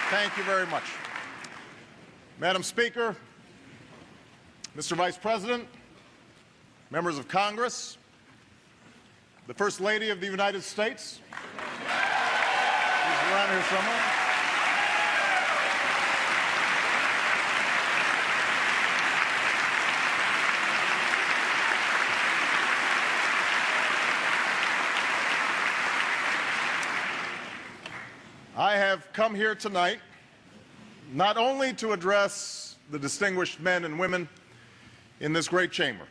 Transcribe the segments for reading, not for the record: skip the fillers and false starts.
Thank you very much. Madam Speaker, Mr. Vice President, members of Congress, the First Lady of the United States, she's around here somewhere. I have come here tonight not only to address the distinguished men and women in this great chamber,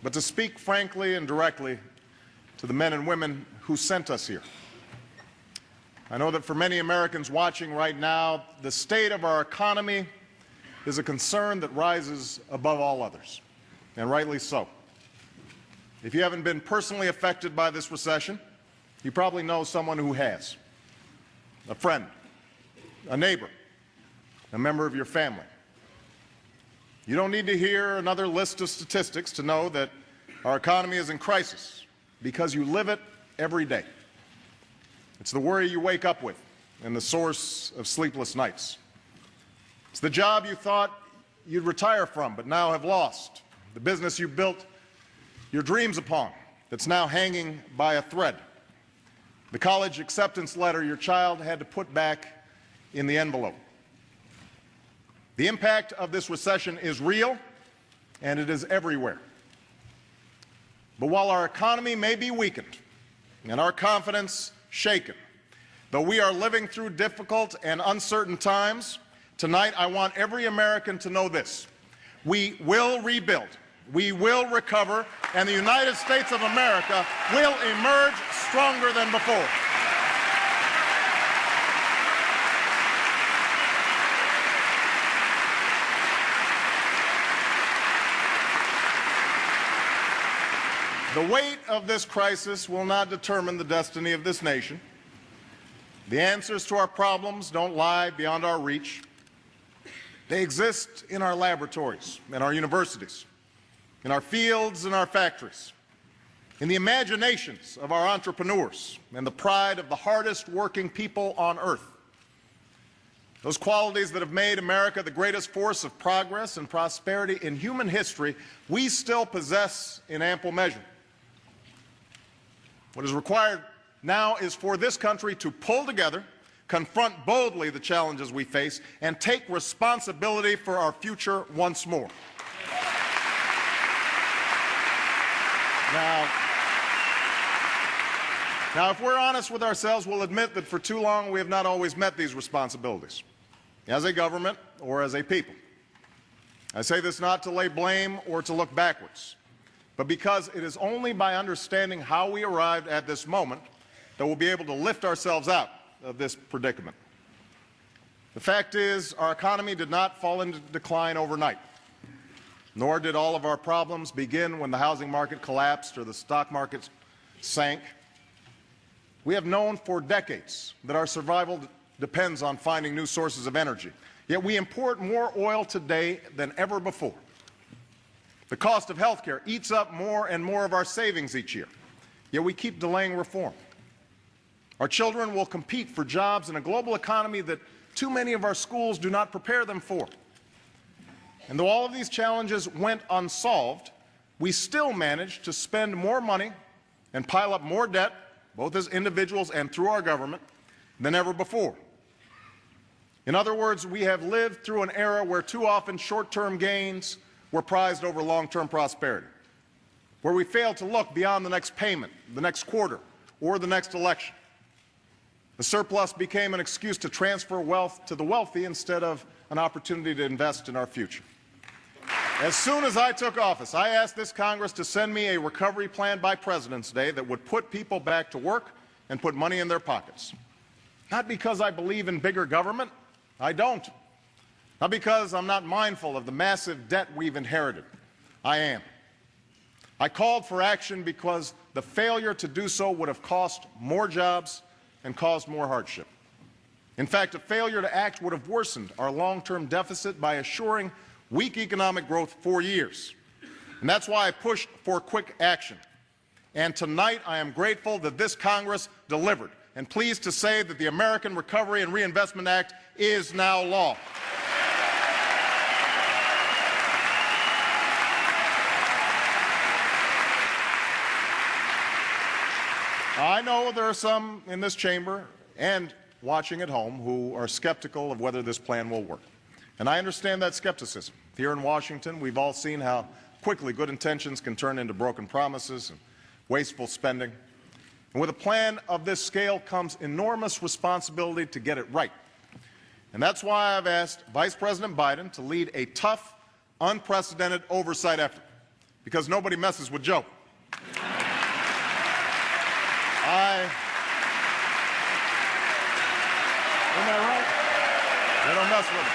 but to speak frankly and directly to the men and women who sent us here. I know that for many Americans watching right now, the state of our economy is a concern that rises above all others, and rightly so. If you haven't been personally affected by this recession, you probably know someone who has. A friend, a neighbor, a member of your family. You don't need to hear another list of statistics to know that our economy is in crisis, because you live it every day. It's the worry you wake up with and the source of sleepless nights. It's the job you thought you'd retire from but now have lost, the business you built your dreams upon that's now hanging by a thread, the college acceptance letter your child had to put back in the envelope. The impact of this recession is real, and it is everywhere. But while our economy may be weakened and our confidence shaken, though we are living through difficult and uncertain times, tonight I want every American to know this: we will rebuild, we will recover, and the United States of America will emerge stronger than before. The weight of this crisis will not determine the destiny of this nation. The answers to our problems don't lie beyond our reach. They exist in our laboratories, in our universities, in our fields and our factories, in the imaginations of our entrepreneurs and the pride of the hardest working people on earth. Those qualities that have made America the greatest force of progress and prosperity in human history, we still possess in ample measure. What is required now is for this country to pull together, confront boldly the challenges we face, and take responsibility for our future once more. Now, if we're honest with ourselves, we'll admit that for too long we have not always met these responsibilities, as a government or as a people. I say this not to lay blame or to look backwards, but because it is only by understanding how we arrived at this moment that we'll be able to lift ourselves out of this predicament. The fact is, our economy did not fall into decline overnight, nor did all of our problems begin when the housing market collapsed or the stock market sank. We have known for decades that our survival depends on finding new sources of energy, yet we import more oil today than ever before. The cost of health care eats up more and more of our savings each year, yet we keep delaying reform. Our children will compete for jobs in a global economy that too many of our schools do not prepare them for. And though all of these challenges went unsolved, we still managed to spend more money and pile up more debt, both as individuals and through our government, than ever before. In other words, we have lived through an era where too often short-term gains were prized over long-term prosperity, where we failed to look beyond the next payment, the next quarter, or the next election. The surplus became an excuse to transfer wealth to the wealthy instead of an opportunity to invest in our future. As soon as I took office, I asked this Congress to send me a recovery plan by President's Day that would put people back to work and put money in their pockets. Not because I believe in bigger government. I don't. Not because I'm not mindful of the massive debt we've inherited. I am. I called for action because the failure to do so would have cost more jobs and caused more hardship. In fact, a failure to act would have worsened our long-term deficit by assuring weak economic growth for years. And that's why I pushed for quick action. And tonight I am grateful that this Congress delivered and pleased to say that the American Recovery and Reinvestment Act is now law. I know there are some in this chamber and watching at home who are skeptical of whether this plan will work. And I understand that skepticism. Here in Washington, we've all seen how quickly good intentions can turn into broken promises and wasteful spending. And with a plan of this scale comes enormous responsibility to get it right. And that's why I've asked Vice President Biden to lead a tough, unprecedented oversight effort, because nobody messes with Joe. Isn't that right? They don't mess with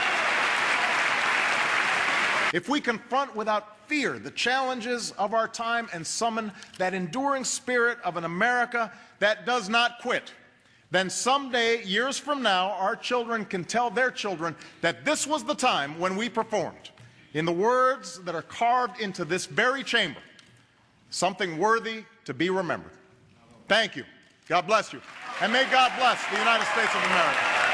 it. If we confront without fear the challenges of our time and summon that enduring spirit of an America that does not quit, then someday, years from now, our children can tell their children that this was the time when we performed, in the words that are carved into this very chamber, something worthy to be remembered. Thank you. God bless you. And may God bless the United States of America.